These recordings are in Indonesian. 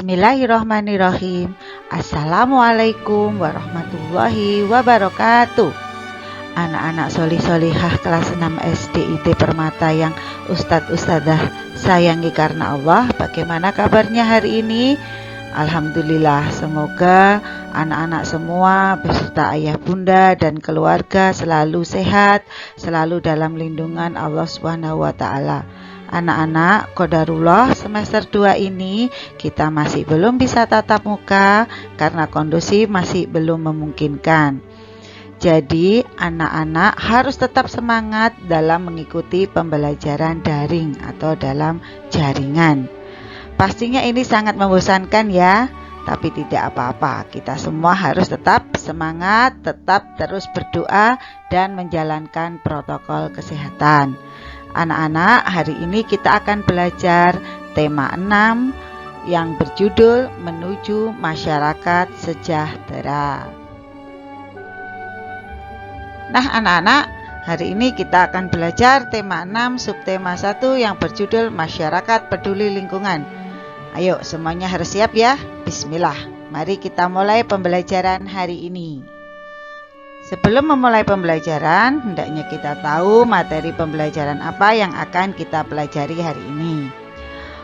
Bismillahirrahmanirrahim. Assalamualaikum warahmatullahi wabarakatuh. Anak-anak solih-solihah kelas 6 SD IT Permata yang Ustadz-Ustadzah sayangi karena Allah, bagaimana kabarnya hari ini? Alhamdulillah, semoga anak-anak semua beserta ayah bunda dan keluarga selalu sehat, selalu dalam lindungan Allah Subhanahu wa Ta'ala. Anak-anak, qadarullah semester 2 ini kita masih belum bisa tatap muka karena kondisi masih belum memungkinkan. Jadi anak-anak harus tetap semangat dalam mengikuti pembelajaran daring atau dalam jaringan. Pastinya ini sangat membosankan ya, tapi tidak apa-apa. Kita semua harus tetap semangat, tetap terus berdoa dan menjalankan protokol kesehatan. Anak-anak, hari ini kita akan belajar tema 6 yang berjudul Menuju Masyarakat Sejahtera. Nah anak-anak, hari ini kita akan belajar tema 6 subtema 1 yang berjudul Masyarakat Peduli Lingkungan. Ayo semuanya harus siap ya. Bismillah, mari kita mulai pembelajaran hari ini. Sebelum memulai pembelajaran, hendaknya kita tahu materi pembelajaran apa yang akan kita pelajari hari ini.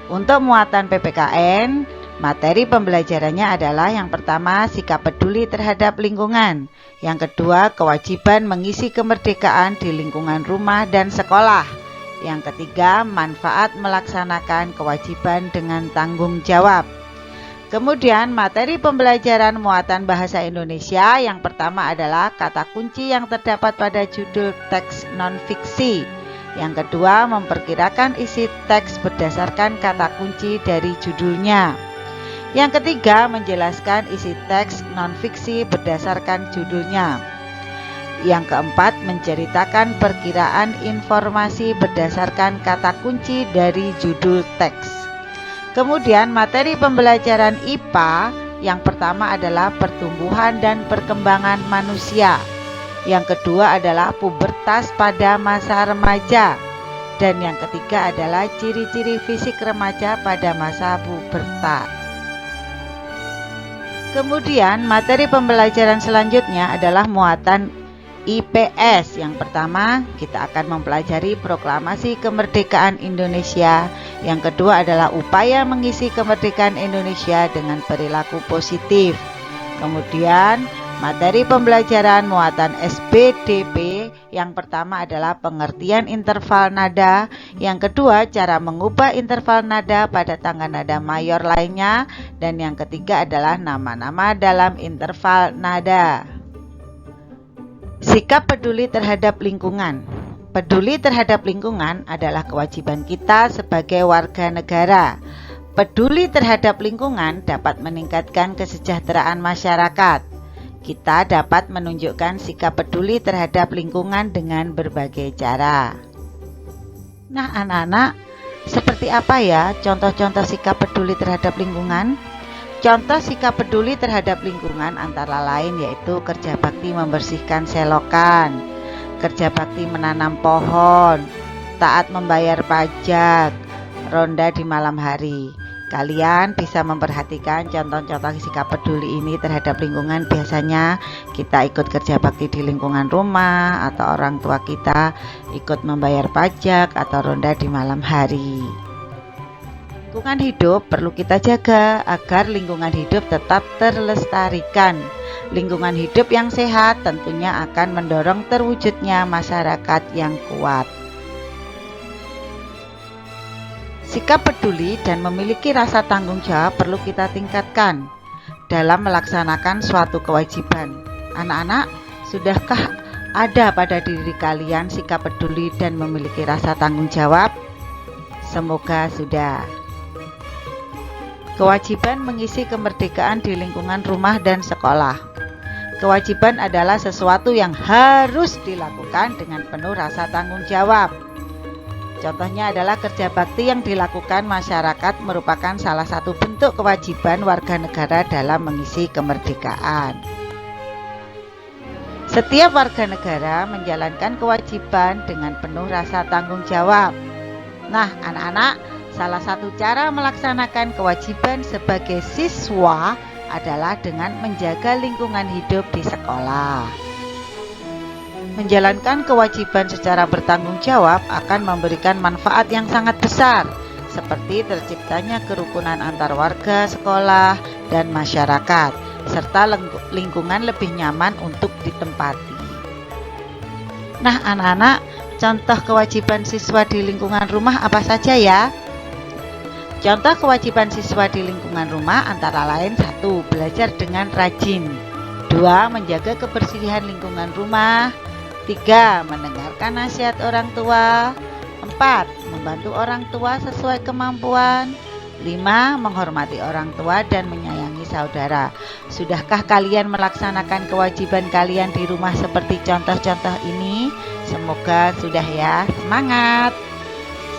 Untuk muatan PPKN, materi pembelajarannya adalah yang pertama, sikap peduli terhadap lingkungan. Yang kedua, kewajiban mengisi kemerdekaan di lingkungan rumah dan sekolah. Yang ketiga, manfaat melaksanakan kewajiban dengan tanggung jawab. Kemudian materi pembelajaran muatan bahasa Indonesia yang pertama adalah kata kunci yang terdapat pada judul teks non-fiksi. Yang kedua, memperkirakan isi teks berdasarkan kata kunci dari judulnya. Yang ketiga, menjelaskan isi teks non-fiksi berdasarkan judulnya. Yang keempat, menceritakan perkiraan informasi berdasarkan kata kunci dari judul teks. Kemudian materi pembelajaran IPA yang pertama adalah pertumbuhan dan perkembangan manusia. Yang kedua adalah pubertas pada masa remaja. Dan yang ketiga adalah ciri-ciri fisik remaja pada masa pubertas. Kemudian materi pembelajaran selanjutnya adalah muatan IPS. Yang pertama kita akan mempelajari proklamasi kemerdekaan Indonesia. Yang kedua adalah upaya mengisi kemerdekaan Indonesia dengan perilaku positif. Kemudian materi pembelajaran muatan SBDP yang pertama adalah pengertian interval nada. Yang kedua cara mengubah interval nada pada tangga nada mayor lainnya. Dan yang ketiga adalah nama-nama dalam interval nada. Sikap peduli terhadap lingkungan. Peduli terhadap lingkungan adalah kewajiban kita sebagai warga negara. Peduli terhadap lingkungan dapat meningkatkan kesejahteraan masyarakat. Kita dapat menunjukkan sikap peduli terhadap lingkungan dengan berbagai cara. Nah anak-anak, seperti apa ya contoh-contoh sikap peduli terhadap lingkungan? Contoh sikap peduli terhadap lingkungan antara lain yaitu kerja bakti membersihkan selokan, kerja bakti menanam pohon, taat membayar pajak, ronda di malam hari. Kalian bisa memperhatikan contoh-contoh sikap peduli ini terhadap lingkungan. Biasanya kita ikut kerja bakti di lingkungan rumah, atau orang tua kita ikut membayar pajak atau ronda di malam hari. Lingkungan hidup perlu kita jaga agar lingkungan hidup tetap terlestarikan. Lingkungan hidup yang sehat tentunya akan mendorong terwujudnya masyarakat yang kuat. Sikap peduli dan memiliki rasa tanggung jawab perlu kita tingkatkan dalam melaksanakan suatu kewajiban. Anak-anak, sudahkah ada pada diri kalian sikap peduli dan memiliki rasa tanggung jawab? Semoga sudah. Kewajiban mengisi kemerdekaan di lingkungan rumah dan sekolah. Kewajiban adalah sesuatu yang harus dilakukan dengan penuh rasa tanggung jawab. Contohnya adalah kerja bakti yang dilakukan masyarakat merupakan salah satu bentuk kewajiban warga negara dalam mengisi kemerdekaan. Setiap warga negara menjalankan kewajiban dengan penuh rasa tanggung jawab. Nah, anak-anak, Salah satu cara melaksanakan kewajiban sebagai siswa adalah dengan menjaga lingkungan hidup di sekolah. Menjalankan kewajiban secara bertanggung jawab akan memberikan manfaat yang sangat besar, seperti terciptanya kerukunan antar warga, sekolah, dan masyarakat, serta lingkungan lebih nyaman untuk ditempati. Nah, anak-anak, contoh kewajiban siswa di lingkungan rumah apa saja ya? Contoh kewajiban siswa di lingkungan rumah antara lain 1. Belajar dengan rajin. 2. Menjaga kebersihan lingkungan rumah. 3. Mendengarkan nasihat orang tua. 4. Membantu orang tua sesuai kemampuan. 5. Menghormati orang tua dan menyayangi saudara. Sudahkah kalian melaksanakan kewajiban kalian di rumah seperti contoh-contoh ini? Semoga sudah ya. Semangat!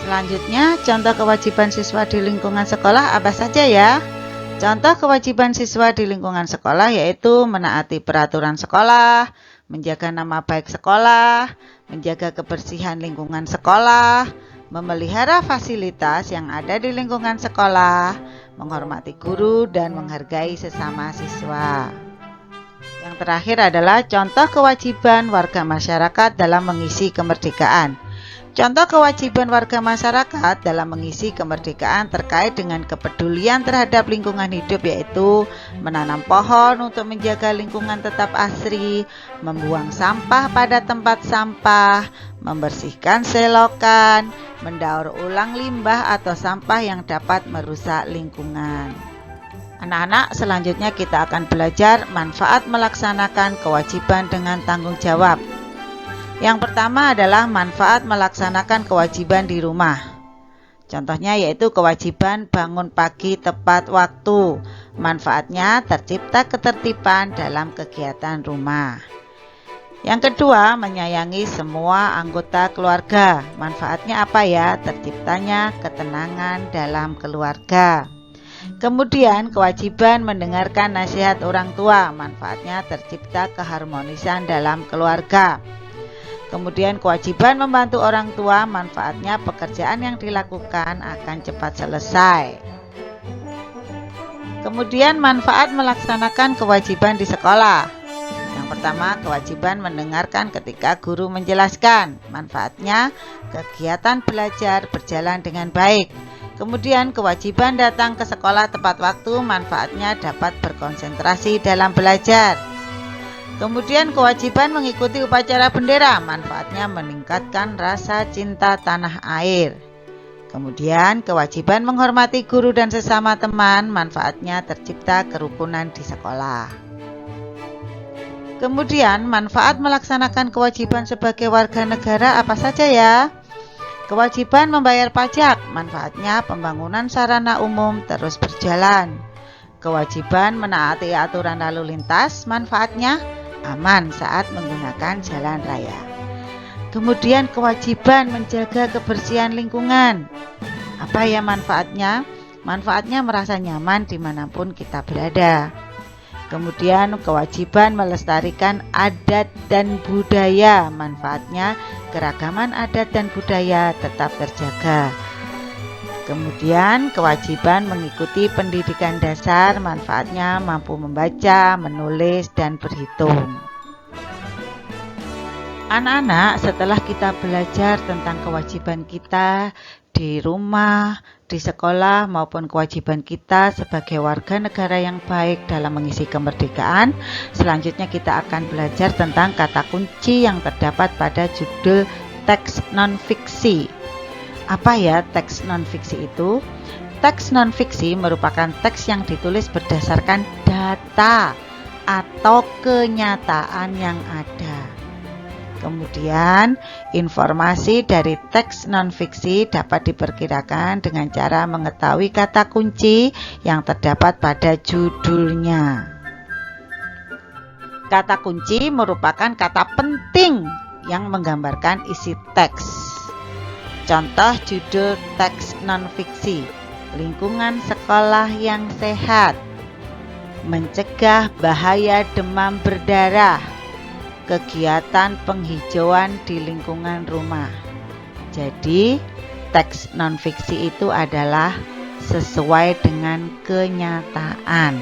Selanjutnya, contoh kewajiban siswa di lingkungan sekolah apa saja ya? Contoh kewajiban siswa di lingkungan sekolah yaitu menaati peraturan sekolah, menjaga nama baik sekolah, menjaga kebersihan lingkungan sekolah, memelihara fasilitas yang ada di lingkungan sekolah, menghormati guru, dan menghargai sesama siswa. Yang terakhir adalah contoh kewajiban warga masyarakat dalam mengisi kemerdekaan. Contoh kewajiban warga masyarakat dalam mengisi kemerdekaan terkait dengan kepedulian terhadap lingkungan hidup yaitu menanam pohon untuk menjaga lingkungan tetap asri, membuang sampah pada tempat sampah, membersihkan selokan, mendaur ulang limbah atau sampah yang dapat merusak lingkungan. Anak-anak, selanjutnya kita akan belajar manfaat melaksanakan kewajiban dengan tanggung jawab. Yang pertama adalah manfaat melaksanakan kewajiban di rumah. Contohnya yaitu kewajiban bangun pagi tepat waktu. Manfaatnya tercipta ketertiban dalam kegiatan rumah. Yang kedua, menyayangi semua anggota keluarga. Manfaatnya apa ya? Terciptanya ketenangan dalam keluarga. Kemudian kewajiban mendengarkan nasihat orang tua. Manfaatnya tercipta keharmonisan dalam keluarga. Kemudian kewajiban membantu orang tua, manfaatnya pekerjaan yang dilakukan akan cepat selesai. Kemudian manfaat melaksanakan kewajiban di sekolah. Yang pertama, kewajiban mendengarkan ketika guru menjelaskan. Manfaatnya kegiatan belajar berjalan dengan baik. Kemudian kewajiban datang ke sekolah tepat waktu, manfaatnya dapat berkonsentrasi dalam belajar. Kemudian kewajiban mengikuti upacara bendera, manfaatnya meningkatkan rasa cinta tanah air. Kemudian kewajiban menghormati guru dan sesama teman, manfaatnya tercipta kerukunan di sekolah. Kemudian manfaat melaksanakan kewajiban sebagai warga negara apa saja ya? Kewajiban membayar pajak, manfaatnya pembangunan sarana umum terus berjalan. Kewajiban menaati aturan lalu lintas, manfaatnya aman saat menggunakan jalan raya. Kemudian kewajiban menjaga kebersihan lingkungan. Apa ya manfaatnya? Manfaatnya merasa nyaman dimanapun kita berada. Kemudian kewajiban melestarikan adat dan budaya. Manfaatnya keragaman adat dan budaya tetap terjaga. Kemudian kewajiban mengikuti pendidikan dasar, manfaatnya mampu membaca, menulis, dan berhitung. Anak-anak, setelah kita belajar tentang kewajiban kita di rumah, di sekolah, maupun kewajiban kita sebagai warga negara yang baik dalam mengisi kemerdekaan, selanjutnya kita akan belajar tentang kata kunci yang terdapat pada judul teks non-fiksi. Apa ya teks non-fiksi itu? Teks non-fiksi merupakan teks yang ditulis berdasarkan data atau kenyataan yang ada. Kemudian, informasi dari teks non-fiksi dapat diperkirakan dengan cara mengetahui kata kunci yang terdapat pada judulnya. Kata kunci merupakan kata penting yang menggambarkan isi teks. Contoh judul teks non-fiksi, lingkungan sekolah yang sehat, mencegah bahaya demam berdarah, kegiatan penghijauan di lingkungan rumah. Jadi, teks non-fiksi itu adalah sesuai dengan kenyataan.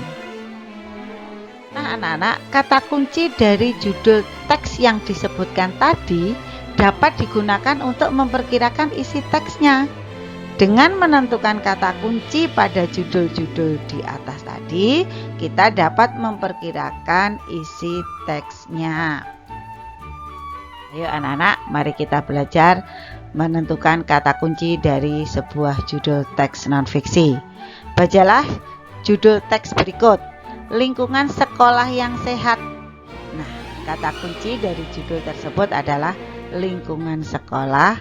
Nah, anak-anak, kata kunci dari judul teks yang disebutkan tadi dapat digunakan untuk memperkirakan isi teksnya. Dengan menentukan kata kunci pada judul-judul di atas tadi, kita dapat memperkirakan isi teksnya. Ayo anak-anak, mari kita belajar menentukan kata kunci dari sebuah judul teks non-fiksi. Bacalah judul teks berikut, lingkungan sekolah yang sehat. Nah, kata kunci dari judul tersebut adalah lingkungan sekolah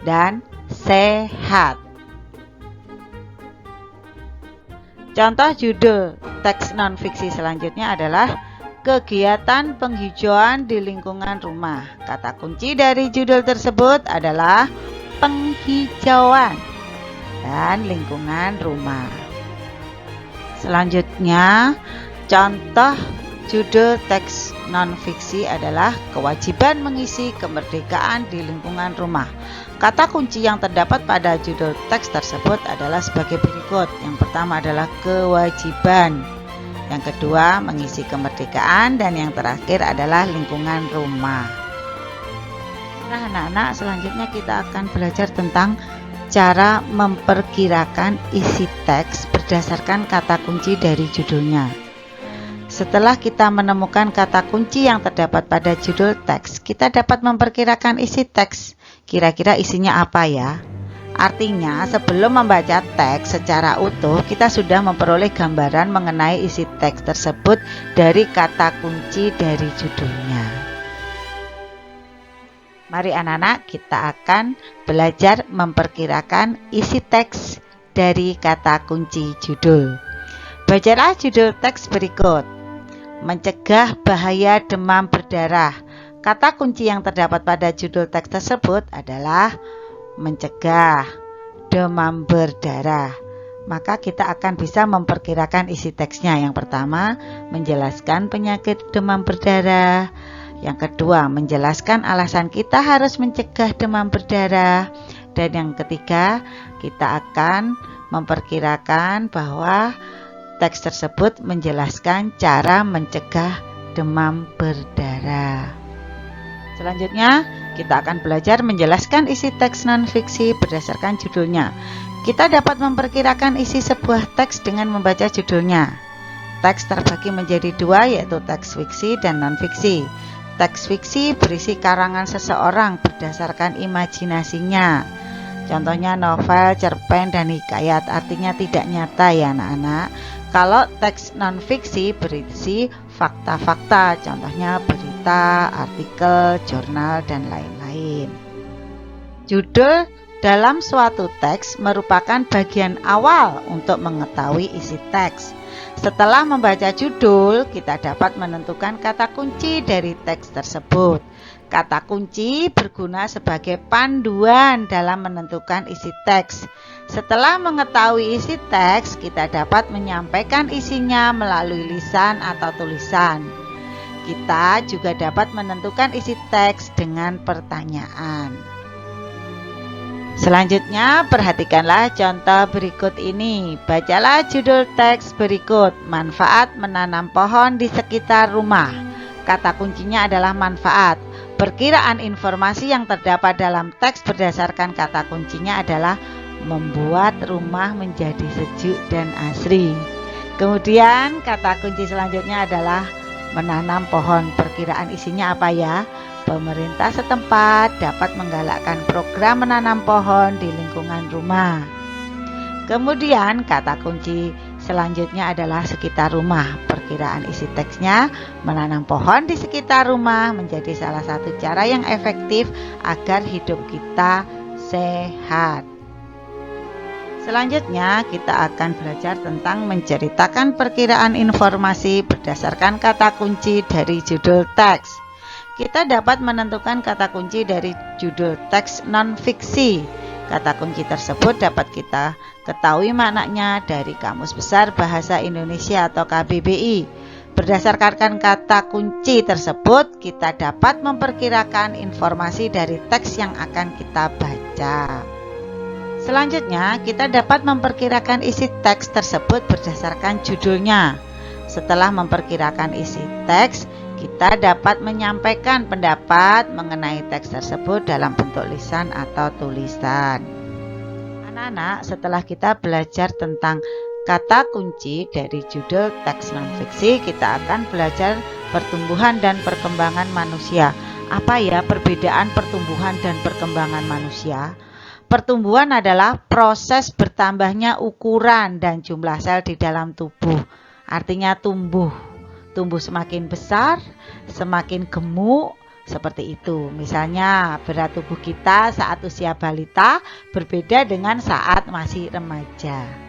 dan sehat. Contoh judul teks non-fiksi selanjutnya adalah kegiatan penghijauan di lingkungan rumah. Kata kunci dari judul tersebut adalah penghijauan dan lingkungan rumah. Selanjutnya, contoh judul teks non-fiksi adalah kewajiban mengisi kemerdekaan di lingkungan rumah. Kata kunci yang terdapat pada judul teks tersebut adalah sebagai berikut. Yang pertama adalah kewajiban, yang kedua mengisi kemerdekaan, dan yang terakhir adalah lingkungan rumah. Nah anak-anak, selanjutnya kita akan belajar tentang cara memperkirakan isi teks berdasarkan kata kunci dari judulnya. Setelah kita menemukan kata kunci yang terdapat pada judul teks, kita dapat memperkirakan isi teks. Kira-kira isinya apa ya? Artinya, sebelum membaca teks secara utuh, kita sudah memperoleh gambaran mengenai isi teks tersebut dari kata kunci dari judulnya. Mari anak-anak, kita akan belajar memperkirakan isi teks dari kata kunci judul. Bacalah judul teks berikut. Mencegah bahaya demam berdarah. Kata kunci yang terdapat pada judul teks tersebut adalah mencegah demam berdarah. Maka kita akan bisa memperkirakan isi teksnya. Yang pertama, menjelaskan penyakit demam berdarah. Yang kedua, menjelaskan alasan kita harus mencegah demam berdarah. Dan yang ketiga, kita akan memperkirakan bahwa teks tersebut menjelaskan cara mencegah demam berdarah. Selanjutnya, kita akan belajar menjelaskan isi teks non-fiksi berdasarkan judulnya. Kita dapat memperkirakan isi sebuah teks dengan membaca judulnya. Teks terbagi menjadi dua, yaitu teks fiksi dan non-fiksi. Teks fiksi berisi karangan seseorang berdasarkan imajinasinya. Contohnya novel, cerpen, dan hikayat, artinya tidak nyata ya anak-anak. Kalau teks non-fiksi berisi fakta-fakta, contohnya berita, artikel, jurnal, dan lain-lain. Judul dalam suatu teks merupakan bagian awal untuk mengetahui isi teks. Setelah membaca judul, kita dapat menentukan kata kunci dari teks tersebut. Kata kunci berguna sebagai panduan dalam menentukan isi teks. Setelah mengetahui isi teks, kita dapat menyampaikan isinya melalui lisan atau tulisan. Kita juga dapat menentukan isi teks dengan pertanyaan. Selanjutnya, perhatikanlah contoh berikut ini. Bacalah judul teks berikut, manfaat menanam pohon di sekitar rumah. Kata kuncinya adalah manfaat. Perkiraan informasi yang terdapat dalam teks berdasarkan kata kuncinya adalah membuat rumah menjadi sejuk dan asri. Kemudian kata kunci selanjutnya adalah menanam pohon. Perkiraan isinya apa ya? Pemerintah setempat dapat menggalakkan program menanam pohon di lingkungan rumah. Kemudian kata kunci selanjutnya adalah sekitar rumah. Perkiraan isi teksnya, menanam pohon di sekitar rumah menjadi salah satu cara yang efektif agar hidup kita sehat. Selanjutnya kita akan belajar tentang menceritakan perkiraan informasi berdasarkan kata kunci dari judul teks. Kita dapat menentukan kata kunci dari judul teks non-fiksi. Kata kunci tersebut dapat kita ketahui maknanya dari Kamus Besar Bahasa Indonesia atau KBBI. Berdasarkan kata kunci tersebut, kita dapat memperkirakan informasi dari teks yang akan kita baca. Selanjutnya, kita dapat memperkirakan isi teks tersebut berdasarkan judulnya. Setelah memperkirakan isi teks, kita dapat menyampaikan pendapat mengenai teks tersebut dalam bentuk lisan atau tulisan. Anak-anak, setelah kita belajar tentang kata kunci dari judul teks non-fiksi, kita akan belajar pertumbuhan dan perkembangan manusia. Apa ya perbedaan pertumbuhan dan perkembangan manusia? Pertumbuhan adalah proses bertambahnya ukuran dan jumlah sel di dalam tubuh. Artinya tumbuh semakin besar, semakin gemuk, seperti itu. Misalnya berat tubuh kita saat usia balita berbeda dengan saat masih remaja.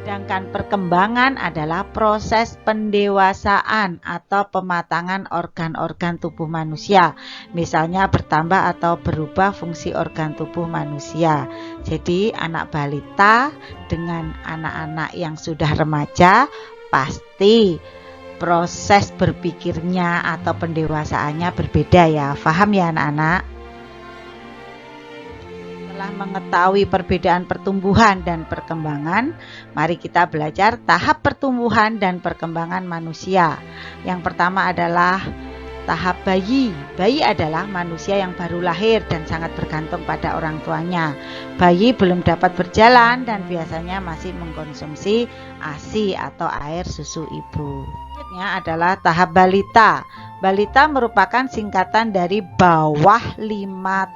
Sedangkan perkembangan adalah proses pendewasaan atau pematangan organ-organ tubuh manusia. Misalnya bertambah atau berubah fungsi organ tubuh manusia. Jadi anak balita dengan anak-anak yang sudah remaja pasti proses berpikirnya atau pendewasaannya berbeda ya. Paham ya anak-anak? Setelah mengetahui perbedaan pertumbuhan dan perkembangan, mari kita belajar tahap pertumbuhan dan perkembangan manusia. Yang pertama adalah tahap bayi. Bayi adalah manusia yang baru lahir dan sangat bergantung pada orang tuanya. Bayi belum dapat berjalan dan biasanya masih mengkonsumsi ASI atau air susu ibu. Selanjutnya adalah tahap balita. Balita merupakan singkatan dari bawah 5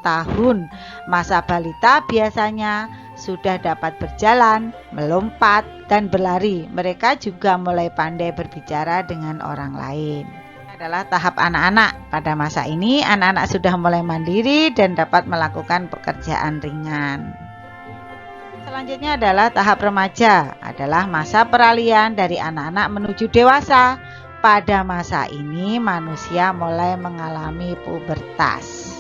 tahun. Masa balita biasanya sudah dapat berjalan, melompat, dan berlari. Mereka juga mulai pandai berbicara dengan orang lain. Adalah tahap anak-anak. Pada masa ini, anak-anak sudah mulai mandiri dan dapat melakukan pekerjaan ringan. Selanjutnya adalah tahap remaja. Adalah masa peralihan dari anak-anak menuju dewasa. Pada masa ini manusia mulai mengalami pubertas.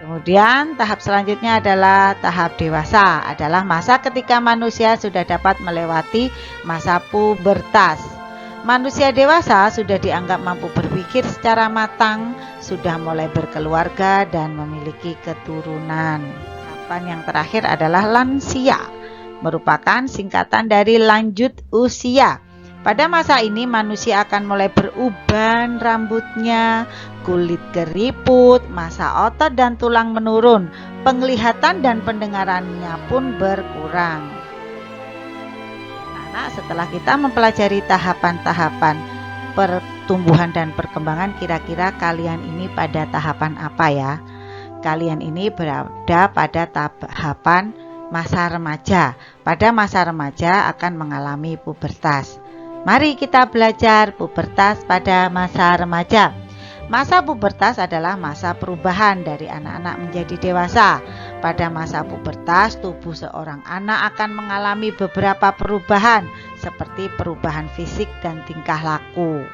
Kemudian tahap selanjutnya adalah tahap dewasa. Adalah masa ketika manusia sudah dapat melewati masa pubertas. Manusia dewasa sudah dianggap mampu berpikir secara matang, sudah mulai berkeluarga dan memiliki keturunan. Tahapan yang terakhir adalah lansia. Merupakan singkatan dari lanjut usia. Pada masa ini manusia akan mulai beruban rambutnya, kulit keriput, masa otot dan tulang menurun, penglihatan dan pendengarannya pun berkurang. Nah, setelah kita mempelajari tahapan-tahapan pertumbuhan dan perkembangan, kira-kira kalian ini pada tahapan apa ya? Kalian ini berada pada tahapan masa remaja. Pada masa remaja akan mengalami pubertas. Mari kita belajar pubertas pada masa remaja. Masa pubertas adalah masa perubahan dari anak-anak menjadi dewasa. Pada masa pubertas, tubuh seorang anak akan mengalami beberapa perubahan seperti perubahan fisik dan tingkah laku.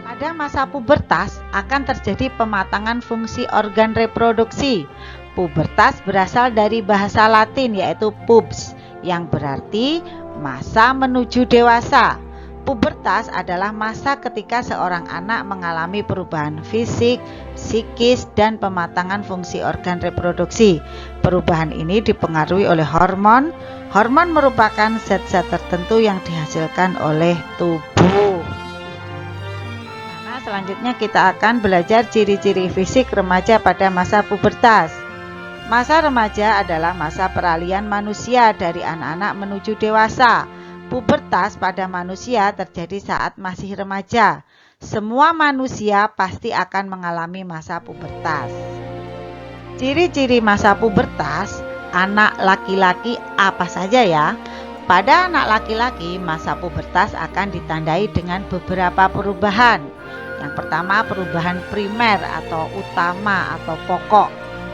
Pada masa pubertas akan terjadi pematangan fungsi organ reproduksi. Pubertas berasal dari bahasa Latin yaitu pubs yang berarti masa menuju dewasa. Pubertas adalah masa ketika seorang anak mengalami perubahan fisik, psikis, dan pematangan fungsi organ reproduksi. Perubahan ini dipengaruhi oleh hormon. Hormon merupakan zat-zat tertentu yang dihasilkan oleh tubuh. Nah, selanjutnya kita akan belajar ciri-ciri fisik remaja pada masa pubertas. Masa remaja adalah masa peralihan manusia dari anak-anak menuju dewasa. Pubertas pada manusia terjadi saat masih remaja. Semua manusia pasti akan mengalami masa pubertas. Ciri-ciri masa pubertas anak laki-laki apa saja ya? Pada anak laki-laki, masa pubertas akan ditandai dengan beberapa perubahan. Yang pertama, perubahan primer atau utama atau pokok,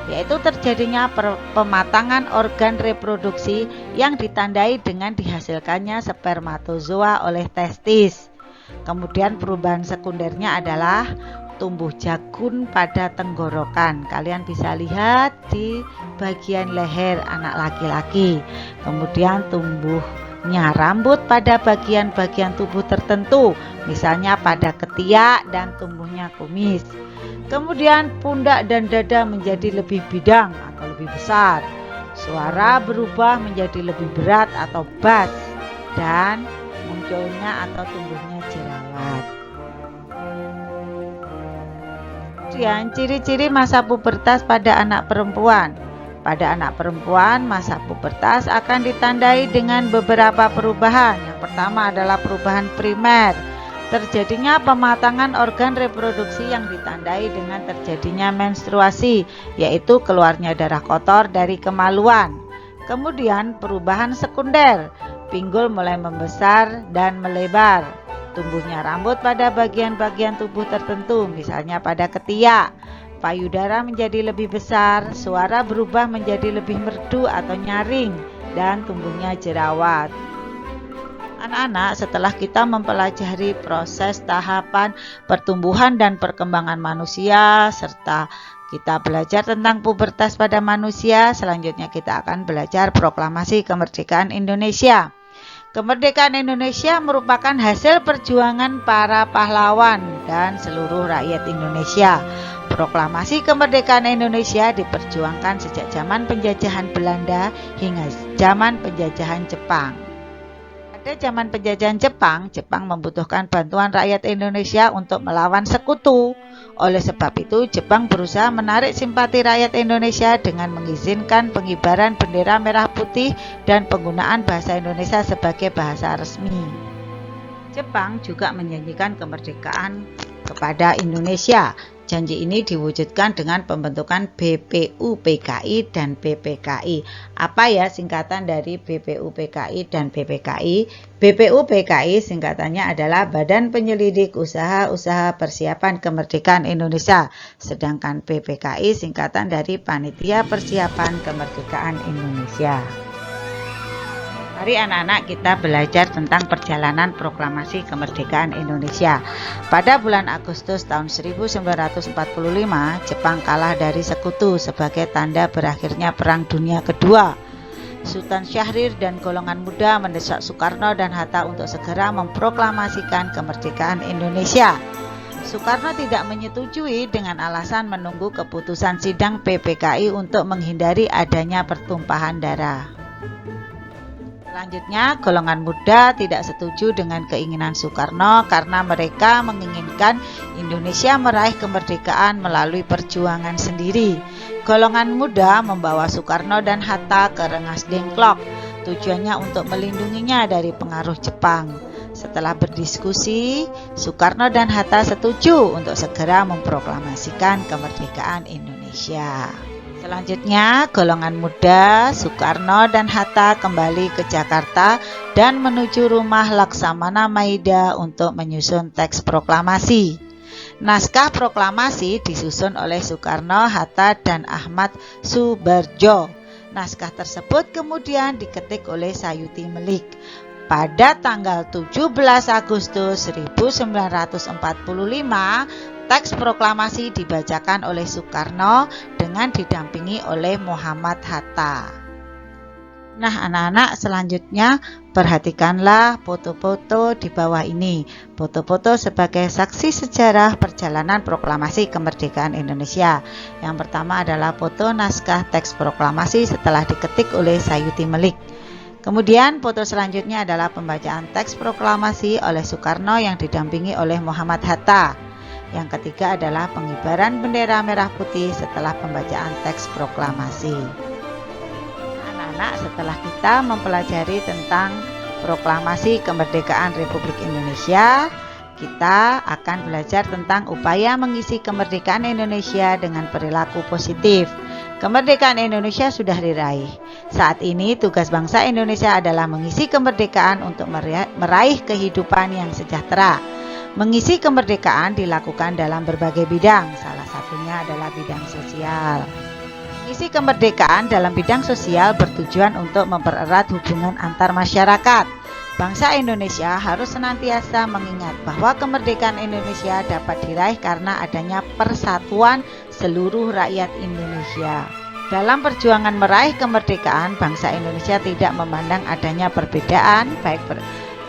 yaitu terjadinya pematangan organ reproduksi yang ditandai dengan dihasilkannya spermatozoa oleh testis. Kemudian perubahan sekundernya adalah tumbuh jagun pada tenggorokan. Kalian bisa lihat di bagian leher anak laki-laki. Kemudian tumbuhnya rambut pada bagian-bagian tubuh tertentu. misalnya pada ketiak dan tumbuhnya kumis. Kemudian pundak dan dada menjadi lebih bidang atau lebih besar. Suara berubah menjadi lebih berat atau bass, dan munculnya atau tumbuhnya jerawat. Kemudian ciri-ciri masa pubertas pada anak perempuan. Pada anak perempuan, masa pubertas akan ditandai dengan beberapa perubahan. Yang pertama adalah perubahan primer. Terjadinya pematangan organ reproduksi yang ditandai dengan terjadinya menstruasi, yaitu keluarnya darah kotor dari kemaluan. Kemudian perubahan sekunder, pinggul mulai membesar dan melebar. Tumbuhnya rambut pada bagian-bagian tubuh tertentu, misalnya pada ketiak. Payudara menjadi lebih besar, suara berubah menjadi lebih merdu atau nyaring, dan tumbuhnya jerawat. Anak-anak, setelah kita mempelajari proses tahapan pertumbuhan dan perkembangan manusia, serta kita belajar tentang pubertas pada manusia, selanjutnya kita akan belajar proklamasi kemerdekaan Indonesia. Kemerdekaan Indonesia merupakan hasil perjuangan para pahlawan dan seluruh rakyat Indonesia. Proklamasi kemerdekaan Indonesia diperjuangkan sejak zaman penjajahan Belanda hingga zaman penjajahan Jepang. Pada zaman penjajahan Jepang, Jepang membutuhkan bantuan rakyat Indonesia untuk melawan sekutu. Oleh sebab itu, Jepang berusaha menarik simpati rakyat Indonesia dengan mengizinkan pengibaran bendera merah putih dan penggunaan bahasa Indonesia sebagai bahasa resmi. Jepang juga menjanjikan kemerdekaan kepada Indonesia. Janji ini diwujudkan dengan pembentukan BPUPKI dan BPKI. Apa ya singkatan dari BPUPKI dan BPKI? BPUPKI singkatannya adalah Badan Penyelidik Usaha-Usaha Persiapan Kemerdekaan Indonesia. Sedangkan BPKI singkatan dari Panitia Persiapan Kemerdekaan Indonesia. Mari anak-anak kita belajar tentang perjalanan proklamasi kemerdekaan Indonesia. Pada bulan Agustus tahun 1945, Jepang kalah dari sekutu sebagai tanda berakhirnya Perang Dunia Kedua. Sultan Syahrir dan golongan muda mendesak Soekarno dan Hatta untuk segera memproklamasikan kemerdekaan Indonesia. Soekarno tidak menyetujui dengan alasan menunggu keputusan sidang PPKI untuk menghindari adanya pertumpahan darah. Selanjutnya, golongan muda tidak setuju dengan keinginan Soekarno karena mereka menginginkan Indonesia meraih kemerdekaan melalui perjuangan sendiri. Golongan muda membawa Soekarno dan Hatta ke Rengas Dengklok, tujuannya untuk melindunginya dari pengaruh Jepang. Setelah berdiskusi, Soekarno dan Hatta setuju untuk segera memproklamasikan kemerdekaan Indonesia. Selanjutnya, golongan muda, Soekarno dan Hatta kembali ke Jakarta dan menuju rumah Laksamana Maida untuk menyusun teks proklamasi. Naskah proklamasi disusun oleh Soekarno, Hatta, dan Ahmad Subardjo. Naskah tersebut kemudian diketik oleh Sayuti Melik. Pada tanggal 17 Agustus 1945, teks proklamasi dibacakan oleh Soekarno dengan didampingi oleh Muhammad Hatta. Nah anak-anak, selanjutnya perhatikanlah foto-foto di bawah ini. Foto-foto sebagai saksi sejarah perjalanan proklamasi kemerdekaan Indonesia. Yang pertama adalah foto naskah teks proklamasi setelah diketik oleh Sayuti Melik. Kemudian foto selanjutnya adalah pembacaan teks proklamasi oleh Soekarno yang didampingi oleh Muhammad Hatta. Yang ketiga adalah pengibaran bendera merah putih setelah pembacaan teks proklamasi. Anak-anak, setelah kita mempelajari tentang proklamasi kemerdekaan Republik Indonesia, kita akan belajar tentang upaya mengisi kemerdekaan Indonesia dengan perilaku positif. Kemerdekaan Indonesia sudah diraih. Saat ini tugas bangsa Indonesia adalah mengisi kemerdekaan untuk meraih kehidupan yang sejahtera. Mengisi kemerdekaan dilakukan dalam berbagai bidang, salah satunya adalah bidang sosial. Mengisi kemerdekaan dalam bidang sosial bertujuan untuk mempererat hubungan antar masyarakat. Bangsa Indonesia harus senantiasa mengingat bahwa kemerdekaan Indonesia dapat diraih karena adanya persatuan seluruh rakyat Indonesia. Dalam perjuangan meraih kemerdekaan, bangsa Indonesia tidak memandang adanya perbedaan,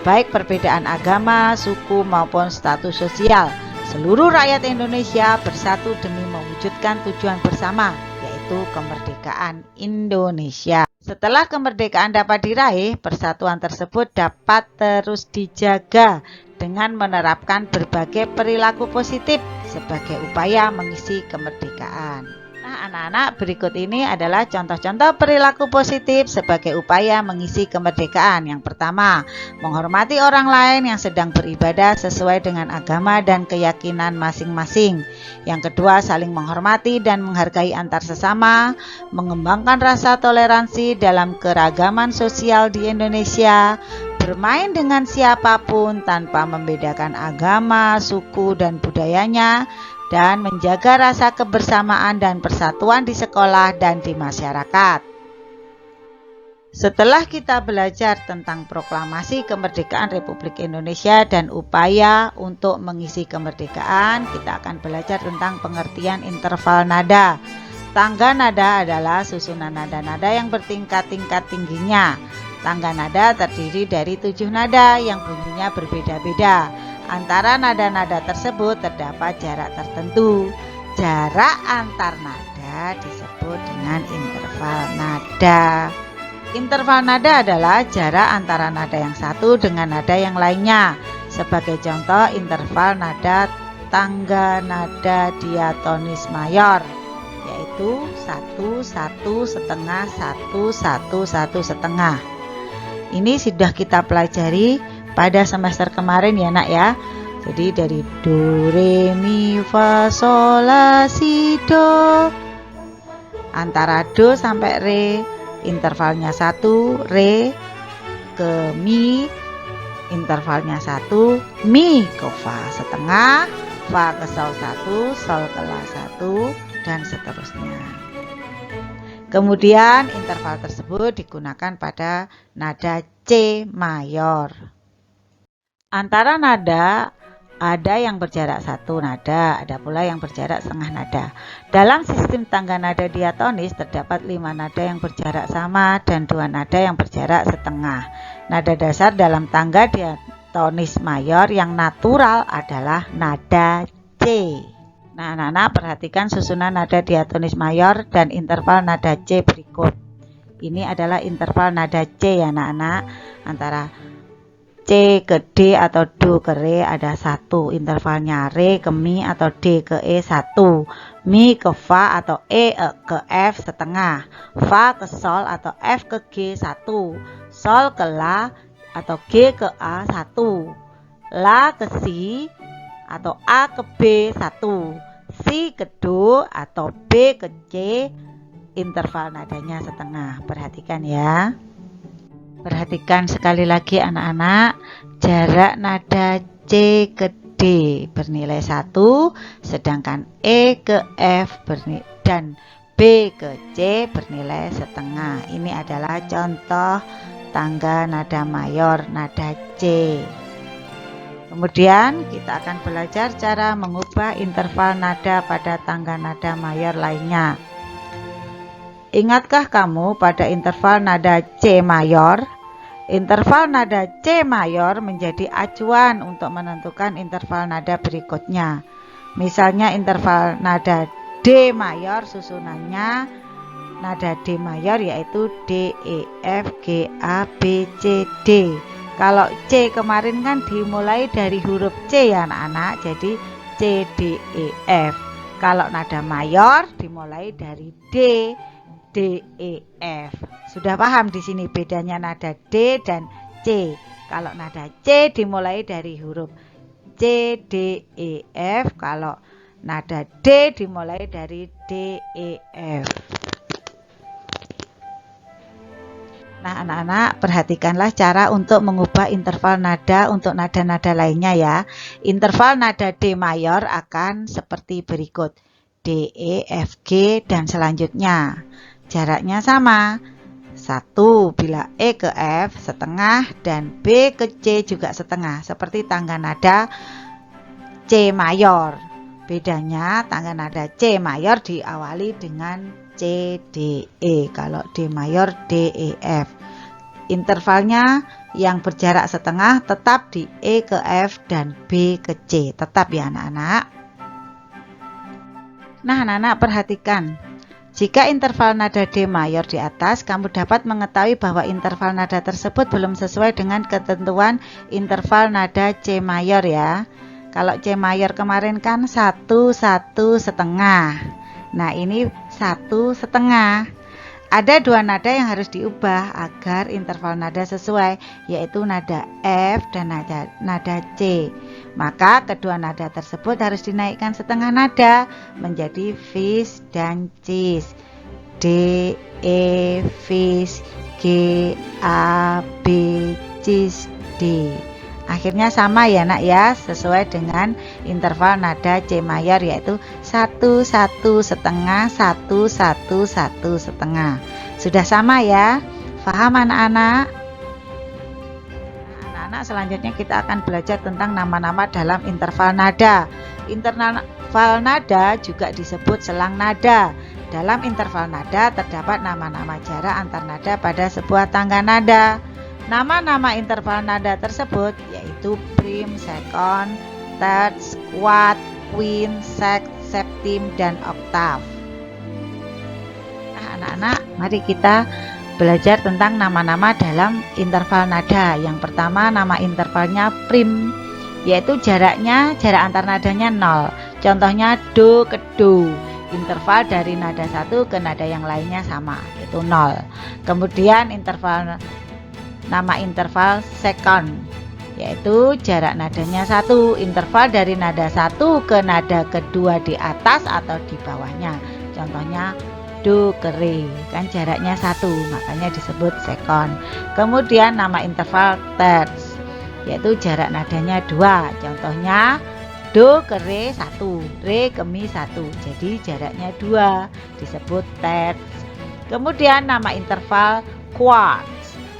baik perbedaan agama, suku maupun status sosial. Seluruh rakyat Indonesia bersatu demi mewujudkan tujuan bersama, yaitu kemerdekaan Indonesia. Setelah kemerdekaan dapat diraih, persatuan tersebut dapat terus dijaga dengan menerapkan berbagai perilaku positif sebagai upaya mengisi kemerdekaan. Nah, anak-anak, berikut ini adalah contoh-contoh perilaku positif sebagai upaya mengisi kemerdekaan. Yang pertama, menghormati orang lain yang sedang beribadah sesuai dengan agama dan keyakinan masing-masing. Yang kedua, saling menghormati dan menghargai antar sesama, mengembangkan rasa toleransi dalam keragaman sosial di Indonesia, bermain dengan siapapun tanpa membedakan agama, suku, dan budayanya, dan menjaga rasa kebersamaan dan persatuan di sekolah dan di masyarakat. Setelah kita belajar tentang proklamasi kemerdekaan Republik Indonesia dan upaya untuk mengisi kemerdekaan, kita akan belajar tentang pengertian interval nada. Tangga nada adalah susunan nada-nada yang bertingkat-tingkat tingginya. Tangga nada terdiri dari 7 nada yang bunyinya berbeda-beda. Antara nada-nada tersebut terdapat jarak tertentu. Jarak antar nada disebut dengan interval nada. Interval nada adalah jarak antara nada yang satu dengan nada yang lainnya. Sebagai contoh, interval nada tangga nada diatonis mayor, yaitu 1, 1 setengah, 1, 1, 1 setengah. Ini sudah kita pelajari pada semester kemarin ya nak ya. Jadi dari do, re, mi, fa, sol, la, si, do. Antara do sampai re intervalnya 1, re ke mi intervalnya 1, mi ke fa setengah, fa ke sol 1, sol ke la 1, dan seterusnya. Kemudian interval tersebut digunakan pada nada C mayor. Antara nada ada yang berjarak 1 nada, ada pula yang berjarak setengah nada. Dalam sistem tangga nada diatonis terdapat 5 nada yang berjarak sama dan 2 nada yang berjarak setengah. Nada dasar dalam tangga diatonis mayor yang natural adalah nada C. Nah, anak-anak perhatikan susunan nada diatonis mayor dan interval nada C berikut. Ini adalah interval nada C ya anak-anak. Antara C ke D atau do ke re ada 1. Intervalnya re ke mi atau D ke E 1. Mi ke fa atau E ke F setengah. Fa ke sol atau F ke G 1. Sol ke la atau G ke A 1. La ke si atau A ke B 1, si ke do atau B ke C, interval nadanya setengah. Perhatikan ya. Perhatikan sekali lagi anak-anak, jarak nada C ke D bernilai 1, sedangkan E ke F dan B ke C bernilai setengah. Ini adalah contoh tangga nada mayor nada C. Kemudian kita akan belajar cara mengubah interval nada pada tangga nada mayor lainnya. Ingatkah kamu pada interval nada C mayor? Interval nada C mayor menjadi acuan untuk menentukan interval nada berikutnya. Misalnya interval nada D mayor susunannya nada D mayor yaitu D, E, F, G, A, B, C, D. Kalau C kemarin kan dimulai dari huruf C ya anak-anak, jadi C, D, E, F. Kalau nada mayor dimulai dari D, D, E, F. Sudah paham di sini bedanya nada D dan C. Kalau nada C dimulai dari huruf C, D, E, F. Kalau nada D dimulai dari D, E, F. Nah anak-anak perhatikanlah cara untuk mengubah interval nada untuk nada-nada lainnya ya. Interval nada D mayor akan seperti berikut. D, E, F, G dan selanjutnya. Jaraknya sama. 1 bila E ke F setengah dan B ke C juga setengah. Seperti tangga nada C mayor. Bedanya tangga nada C mayor diawali dengan C, D, E. Kalau D mayor D, E, F. Intervalnya yang berjarak setengah tetap di E ke F dan B ke C. Tetap ya anak-anak. Nah anak-anak perhatikan. Jika interval nada D mayor di atas, kamu dapat mengetahui bahwa interval nada tersebut belum sesuai dengan ketentuan interval nada C mayor ya. Kalau C mayor kemarin kan 1, 1,5. Nah ini 1,5. Ada dua nada yang harus diubah agar interval nada sesuai, yaitu nada F dan nada C. Maka kedua nada tersebut harus dinaikkan setengah nada menjadi fish dan cheese. D, E, fish, G, A, B, cheese, D. Akhirnya sama ya nak ya, sesuai dengan interval nada C mayor yaitu 1, 1,5, 1, 1, 1,5. Sudah sama ya? Paham anak-anak? Anak-anak selanjutnya kita akan belajar tentang nama-nama dalam interval nada. Interval nada juga disebut selang nada. Dalam interval nada terdapat nama-nama jarak antar nada pada sebuah tangga nada. Nama-nama interval nada tersebut yaitu prim, second, third, quart, quint, sexth, septim, dan oktav. Nah anak-anak, mari kita belajar tentang nama-nama dalam interval nada. Yang pertama nama intervalnya prim, yaitu jarak antar nadanya 0. Contohnya do ke do. Interval dari nada satu ke nada yang lainnya sama, yaitu 0. Kemudian nama interval second, yaitu jarak nadanya 1. Interval dari nada 1 ke nada kedua di atas atau di bawahnya. Contohnya do ke re, kan jaraknya 1, makanya disebut second. Kemudian nama interval third, yaitu jarak nadanya 2. Contohnya do ke re 1, re ke mi 1, jadi jaraknya 2, disebut third. Kemudian nama interval quart,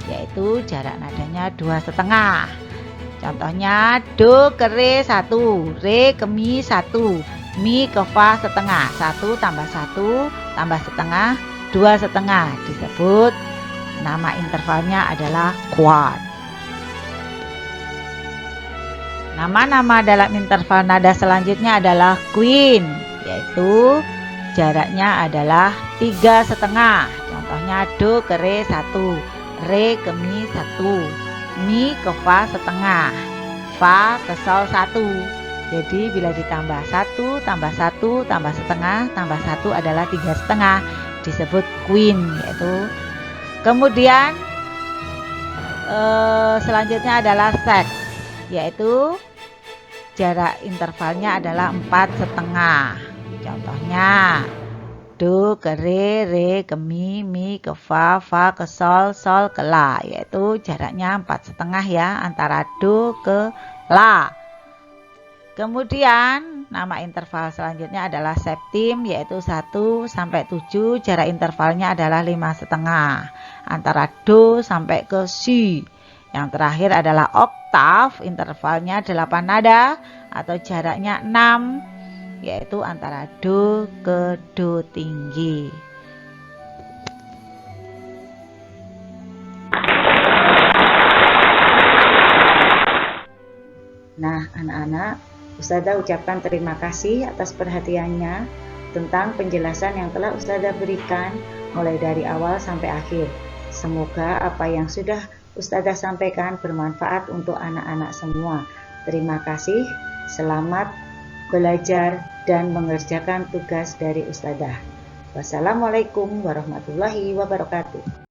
yaitu jarak nadanya 2,5. Contohnya do ke re 1, re ke mi 1, mi ke fa setengah. 1 tambah 1 tambah setengah 2,5, disebut nama intervalnya adalah quart. Nama-nama dalam interval nada selanjutnya adalah quint, yaitu jaraknya adalah 3,5. Contohnya do ke re 1, re ke mi 1, mi ke fa setengah, fa ke sol 1. Jadi bila ditambah 1 tambah 1 tambah setengah tambah 1 adalah 3,5, disebut quint yaitu. Kemudian selanjutnya adalah sexth, yaitu jarak intervalnya adalah 4,5. Contohnya do ke re, re ke mi, mi ke fa, fa ke sol, sol ke la, yaitu jaraknya 4,5 ya antara do ke la. Kemudian nama interval selanjutnya adalah septim, yaitu 1 sampai 7, jarak intervalnya adalah 5,5 antara do sampai ke si. Yang terakhir adalah oktav, intervalnya 8 nada atau jaraknya 6, yaitu antara do ke do tinggi. Nah anak-anak, Ustazah ucapkan terima kasih atas perhatiannya tentang penjelasan yang telah Ustazah berikan mulai dari awal sampai akhir. Semoga apa yang sudah Ustazah sampaikan bermanfaat untuk anak-anak semua. Terima kasih, selamat belajar dan mengerjakan tugas dari Ustazah. Wassalamualaikum warahmatullahi wabarakatuh.